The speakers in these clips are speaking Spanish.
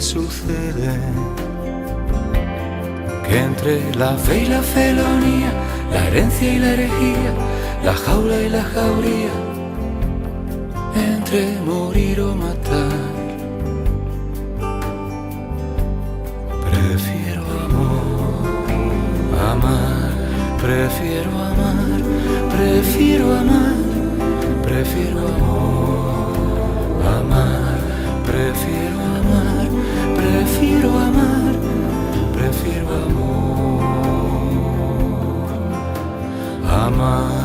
que sucede, que entre la fe y la felonía, la herencia y la herejía, la jaula y la jauría, entre morir o matar, prefiero amar, prefiero amar, prefiero amar, prefiero amar, prefiero amar, prefiero amar, prefiero amar.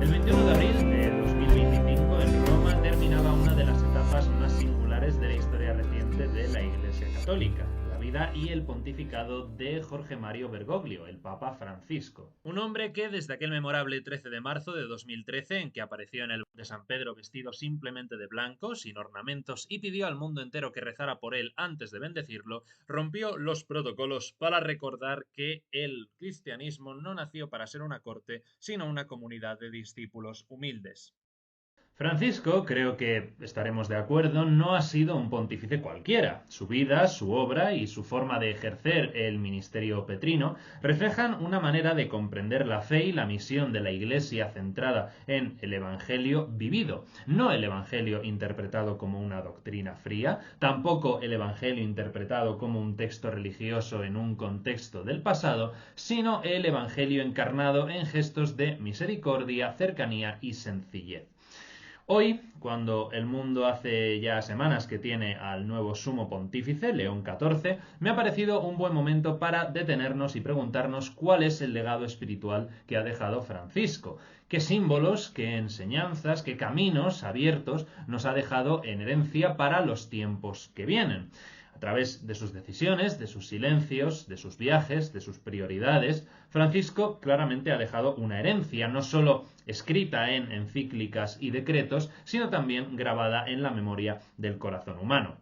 El 21 de abril de 2025 en Roma terminaba una de las etapas más singulares de la historia reciente de la Iglesia Católica, la vida y el pontificado de Jorge Mario Bergoglio, el Papa Francisco. Un hombre que desde aquel memorable 13 de marzo de 2013 en que apareció en el de San Pedro vestido simplemente de blanco, sin ornamentos, y pidió al mundo entero que rezara por él antes de bendecirlo, rompió los protocolos para recordar que el cristianismo no nació para ser una corte, sino una comunidad de discípulos humildes. Francisco, creo que estaremos de acuerdo, no ha sido un pontífice cualquiera. Su vida, su obra y su forma de ejercer el ministerio petrino reflejan una manera de comprender la fe y la misión de la Iglesia centrada en el Evangelio vivido, no el Evangelio interpretado como una doctrina fría, tampoco el Evangelio interpretado como un texto religioso en un contexto del pasado, sino el Evangelio encarnado en gestos de misericordia, cercanía y sencillez. Hoy, cuando el mundo hace ya semanas que tiene al nuevo sumo pontífice, León XIV, me ha parecido un buen momento para detenernos y preguntarnos cuál es el legado espiritual que ha dejado Francisco, qué símbolos, qué enseñanzas, qué caminos abiertos nos ha dejado en herencia para los tiempos que vienen. A través de sus decisiones, de sus silencios, de sus viajes, de sus prioridades, Francisco claramente ha dejado una herencia, no solo escrita en encíclicas y decretos, sino también grabada en la memoria del corazón humano.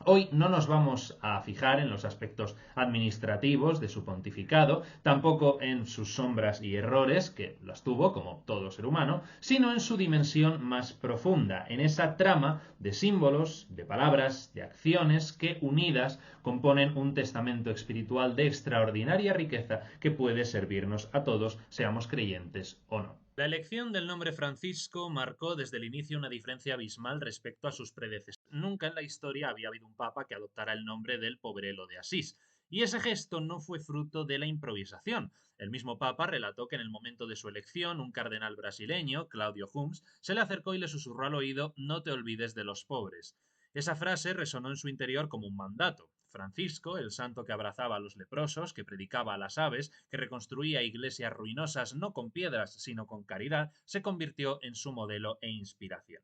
Hoy no nos vamos a fijar en los aspectos administrativos de su pontificado, tampoco en sus sombras y errores, que las tuvo como todo ser humano, sino en su dimensión más profunda, en esa trama de símbolos, de palabras, de acciones que unidas componen un testamento espiritual de extraordinaria riqueza que puede servirnos a todos, seamos creyentes o no. La elección del nombre Francisco marcó desde el inicio una diferencia abismal respecto a sus predecesores. Nunca en la historia había habido un papa que adoptara el nombre del pobrelo de Asís. Y ese gesto no fue fruto de la improvisación. El mismo papa relató que en el momento de su elección, un cardenal brasileño, Claudio Humms, se le acercó y le susurró al oído: «No te olvides de los pobres». Esa frase resonó en su interior como un mandato. Francisco, el santo que abrazaba a los leprosos, que predicaba a las aves, que reconstruía iglesias ruinosas no con piedras, sino con caridad, se convirtió en su modelo e inspiración.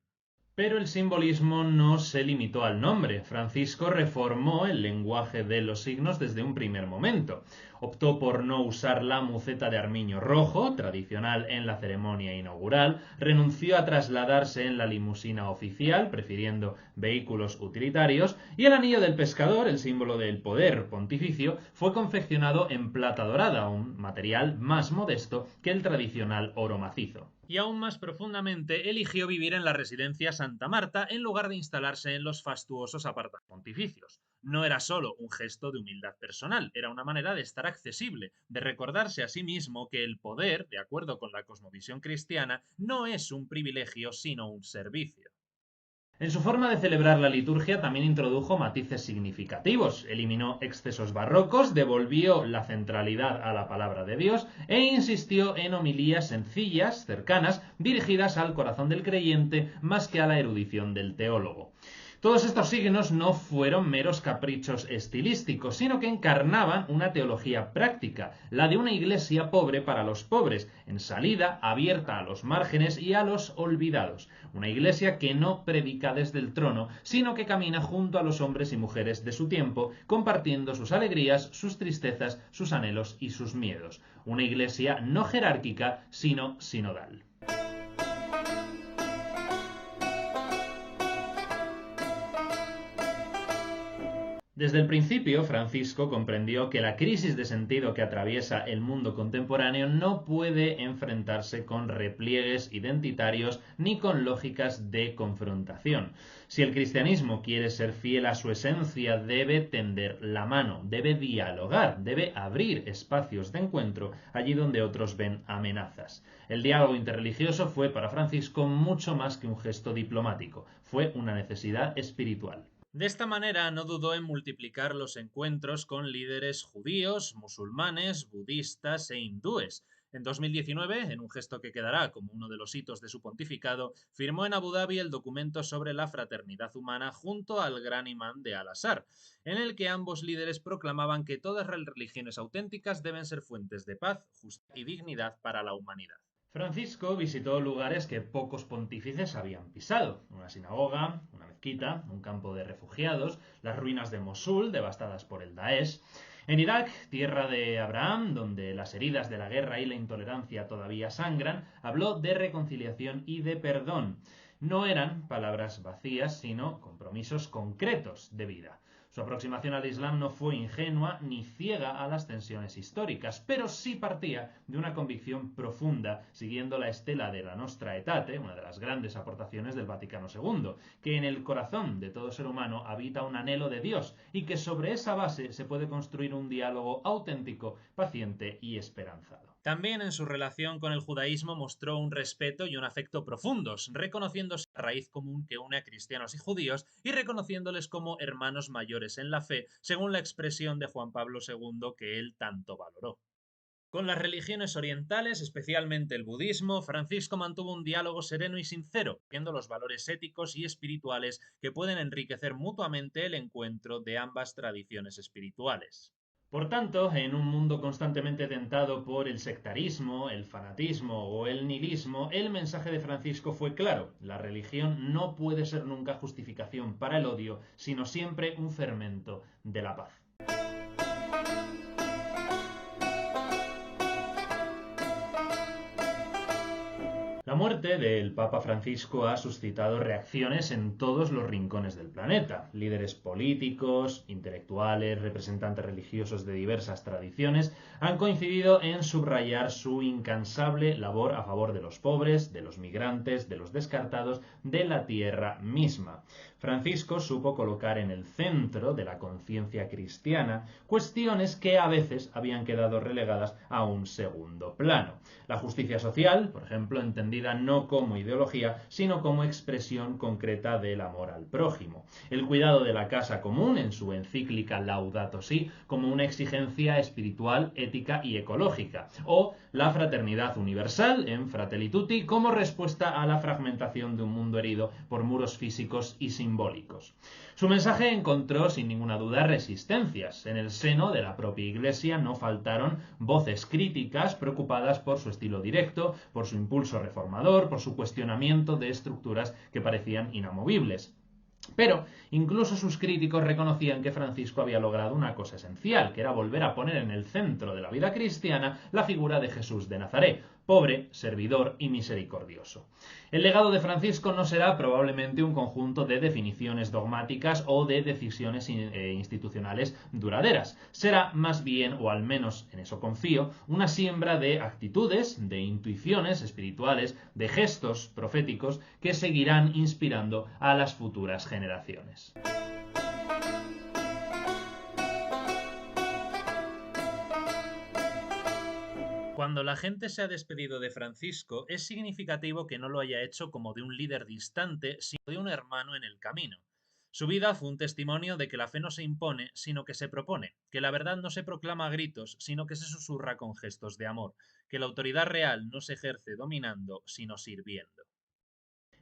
Pero el simbolismo no se limitó al nombre. Francisco reformó el lenguaje de los signos desde un primer momento. Optó por no usar la muceta de armiño rojo, tradicional en la ceremonia inaugural, renunció a trasladarse en la limusina oficial, prefiriendo vehículos utilitarios, y el anillo del pescador, el símbolo del poder pontificio, fue confeccionado en plata dorada, un material más modesto que el tradicional oro macizo. Y aún más profundamente, eligió vivir en la residencia Santa Marta en lugar de instalarse en los fastuosos apartamentos pontificios. No era solo un gesto de humildad personal, era una manera de estar accesible, de recordarse a sí mismo que el poder, de acuerdo con la cosmovisión cristiana, no es un privilegio sino un servicio. En su forma de celebrar la liturgia también introdujo matices significativos, eliminó excesos barrocos, devolvió la centralidad a la palabra de Dios e insistió en homilías sencillas, cercanas, dirigidas al corazón del creyente más que a la erudición del teólogo. Todos estos signos no fueron meros caprichos estilísticos, sino que encarnaban una teología práctica, la de una iglesia pobre para los pobres, en salida, abierta a los márgenes y a los olvidados. Una iglesia que no predica desde el trono, sino que camina junto a los hombres y mujeres de su tiempo, compartiendo sus alegrías, sus tristezas, sus anhelos y sus miedos. Una iglesia no jerárquica, sino sinodal. Desde el principio, Francisco comprendió que la crisis de sentido que atraviesa el mundo contemporáneo no puede enfrentarse con repliegues identitarios ni con lógicas de confrontación. Si el cristianismo quiere ser fiel a su esencia, debe tender la mano, debe dialogar, debe abrir espacios de encuentro allí donde otros ven amenazas. El diálogo interreligioso fue para Francisco mucho más que un gesto diplomático, fue una necesidad espiritual. De esta manera no dudó en multiplicar los encuentros con líderes judíos, musulmanes, budistas e hindúes. En 2019, en un gesto que quedará como uno de los hitos de su pontificado, firmó en Abu Dhabi el documento sobre la fraternidad humana junto al gran imán de Al-Azhar, en el que ambos líderes proclamaban que todas las religiones auténticas deben ser fuentes de paz, justicia y dignidad para la humanidad. Francisco visitó lugares que pocos pontífices habían pisado: una sinagoga, una mezquita, un campo de refugiados, las ruinas de Mosul, devastadas por el Daesh. En Irak, tierra de Abraham, donde las heridas de la guerra y la intolerancia todavía sangran, habló de reconciliación y de perdón. No eran palabras vacías, sino compromisos concretos de vida. Su aproximación al Islam no fue ingenua ni ciega a las tensiones históricas, pero sí partía de una convicción profunda, siguiendo la estela de la Nostra Aetate, una de las grandes aportaciones del Vaticano II, que en el corazón de todo ser humano habita un anhelo de Dios y que sobre esa base se puede construir un diálogo auténtico, paciente y esperanzado. También en su relación con el judaísmo mostró un respeto y un afecto profundos, reconociéndose la raíz común que une a cristianos y judíos y reconociéndoles como hermanos mayores en la fe, según la expresión de Juan Pablo II que él tanto valoró. Con las religiones orientales, especialmente el budismo, Francisco mantuvo un diálogo sereno y sincero, viendo los valores éticos y espirituales que pueden enriquecer mutuamente el encuentro de ambas tradiciones espirituales. Por tanto, en un mundo constantemente tentado por el sectarismo, el fanatismo o el nihilismo, el mensaje de Francisco fue claro: la religión no puede ser nunca justificación para el odio, sino siempre un fermento de la paz. La muerte del Papa Francisco ha suscitado reacciones en todos los rincones del planeta. Líderes políticos, intelectuales, representantes religiosos de diversas tradiciones han coincidido en subrayar su incansable labor a favor de los pobres, de los migrantes, de los descartados, de la tierra misma. Francisco supo colocar en el centro de la conciencia cristiana cuestiones que a veces habían quedado relegadas a un segundo plano. La justicia social, por ejemplo, entendida no como ideología, sino como expresión concreta del amor al prójimo. El cuidado de la casa común, en su encíclica Laudato Si, como una exigencia espiritual, ética y ecológica. O la fraternidad universal, en Fratelli Tutti, como respuesta a la fragmentación de un mundo herido por muros físicos y simbólicos. Su mensaje encontró sin ninguna duda resistencias. En el seno de la propia Iglesia no faltaron voces críticas preocupadas por su estilo directo, por su impulso reformador, por su cuestionamiento de estructuras que parecían inamovibles. Pero incluso sus críticos reconocían que Francisco había logrado una cosa esencial, que era volver a poner en el centro de la vida cristiana la figura de Jesús de Nazaret, pobre, servidor y misericordioso. El legado de Francisco no será probablemente un conjunto de definiciones dogmáticas o de decisiones institucionales duraderas. Será más bien, o al menos en eso confío, una siembra de actitudes, de intuiciones espirituales, de gestos proféticos que seguirán inspirando a las futuras generaciones. Cuando la gente se ha despedido de Francisco, es significativo que no lo haya hecho como de un líder distante, sino de un hermano en el camino. Su vida fue un testimonio de que la fe no se impone, sino que se propone, que la verdad no se proclama a gritos, sino que se susurra con gestos de amor, que la autoridad real no se ejerce dominando, sino sirviendo.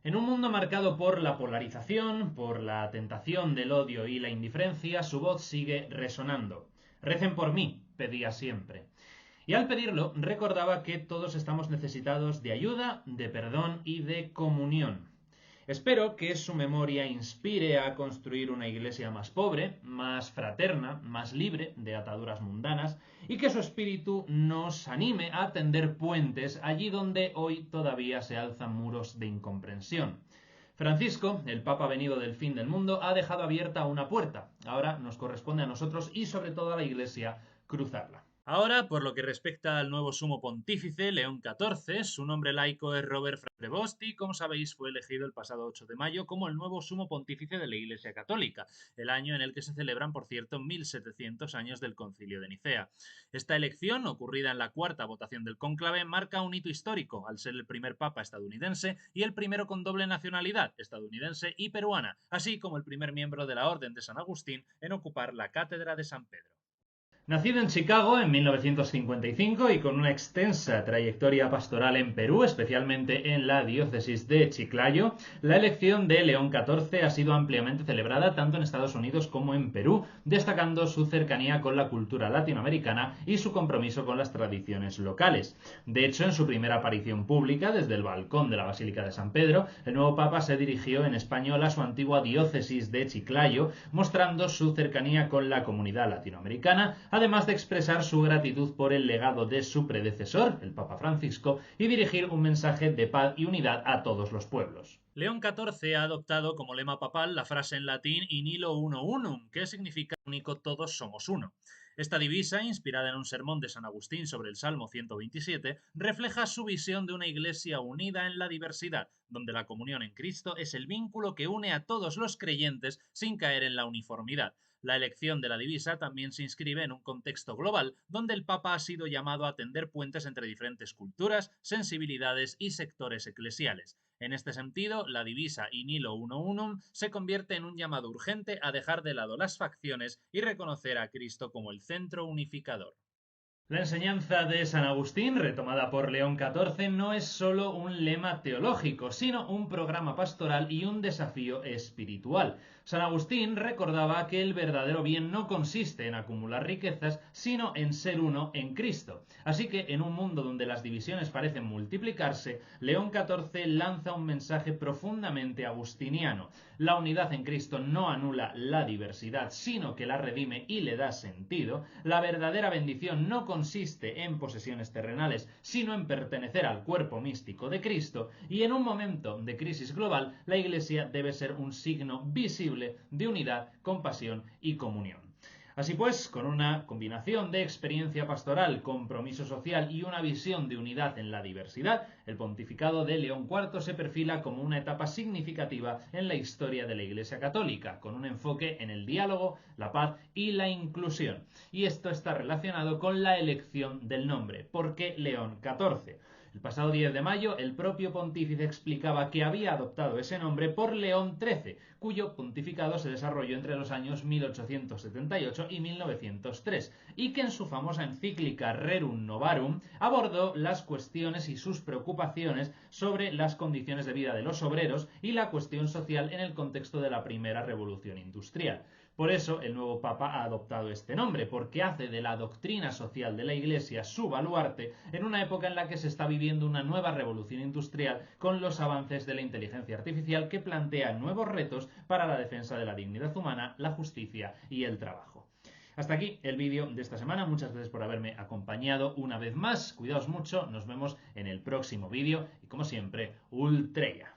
En un mundo marcado por la polarización, por la tentación del odio y la indiferencia, su voz sigue resonando. Recen por mí, pedía siempre. Y al pedirlo, recordaba que todos estamos necesitados de ayuda, de perdón y de comunión. Espero que su memoria inspire a construir una iglesia más pobre, más fraterna, más libre de ataduras mundanas, y que su espíritu nos anime a tender puentes allí donde hoy todavía se alzan muros de incomprensión. Francisco, el Papa venido del fin del mundo, ha dejado abierta una puerta. Ahora nos corresponde a nosotros y sobre todo a la Iglesia cruzarla. Ahora, por lo que respecta al nuevo sumo pontífice, León XIV, su nombre laico es Robert Prevost y, como sabéis, fue elegido el pasado 8 de mayo como el nuevo sumo pontífice de la Iglesia Católica, el año en el que se celebran, por cierto, 1700 años del Concilio de Nicea. Esta elección, ocurrida en la cuarta votación del cónclave, marca un hito histórico, al ser el primer papa estadounidense y el primero con doble nacionalidad, estadounidense y peruana, así como el primer miembro de la Orden de San Agustín en ocupar la cátedra de San Pedro. Nacido en Chicago en 1955 y con una extensa trayectoria pastoral en Perú, especialmente en la diócesis de Chiclayo, la elección de León XIV ha sido ampliamente celebrada tanto en Estados Unidos como en Perú, destacando su cercanía con la cultura latinoamericana y su compromiso con las tradiciones locales. De hecho, en su primera aparición pública desde el balcón de la Basílica de San Pedro, el nuevo Papa se dirigió en español a su antigua diócesis de Chiclayo, mostrando su cercanía con la comunidad latinoamericana, además de expresar su gratitud por el legado de su predecesor, el Papa Francisco, y dirigir un mensaje de paz y unidad a todos los pueblos. León XIV ha adoptado como lema papal la frase en latín In illo uno unum, que significa único todos somos uno. Esta divisa, inspirada en un sermón de San Agustín sobre el Salmo 127, refleja su visión de una iglesia unida en la diversidad, donde la comunión en Cristo es el vínculo que une a todos los creyentes sin caer en la uniformidad. La elección de la divisa también se inscribe en un contexto global, donde el Papa ha sido llamado a tender puentes entre diferentes culturas, sensibilidades y sectores eclesiales. En este sentido, la divisa In illo uno unum se convierte en un llamado urgente a dejar de lado las facciones y reconocer a Cristo como el centro unificador. La enseñanza de San Agustín, retomada por León XIV, no es solo un lema teológico, sino un programa pastoral y un desafío espiritual. San Agustín recordaba que el verdadero bien no consiste en acumular riquezas, sino en ser uno en Cristo. Así que, en un mundo donde las divisiones parecen multiplicarse, León XIV lanza un mensaje profundamente agustiniano. La unidad en Cristo no anula la diversidad, sino que la redime y le da sentido. La verdadera bendición no consiste en posesiones terrenales, sino en pertenecer al cuerpo místico de Cristo, y en un momento de crisis global, la Iglesia debe ser un signo visible de unidad, compasión y comunión. Así pues, con una combinación de experiencia pastoral, compromiso social y una visión de unidad en la diversidad, el pontificado de León IV se perfila como una etapa significativa en la historia de la Iglesia Católica, con un enfoque en el diálogo, la paz y la inclusión. Y esto está relacionado con la elección del nombre. ¿Por qué León XIV? El pasado 10 de mayo, el propio pontífice explicaba que había adoptado ese nombre por León XIII, cuyo pontificado se desarrolló entre los años 1878 y 1903, y que en su famosa encíclica Rerum Novarum abordó las cuestiones y sus preocupaciones sobre las condiciones de vida de los obreros y la cuestión social en el contexto de la primera revolución industrial. Por eso, el nuevo Papa ha adoptado este nombre, porque hace de la doctrina social de la Iglesia su baluarte en una época en la que se está viviendo una nueva revolución industrial con los avances de la inteligencia artificial que plantea nuevos retos para la defensa de la dignidad humana, la justicia y el trabajo. Hasta aquí el vídeo de esta semana. Muchas gracias por haberme acompañado una vez más. Cuidaos mucho, nos vemos en el próximo vídeo y como siempre, Ultreya.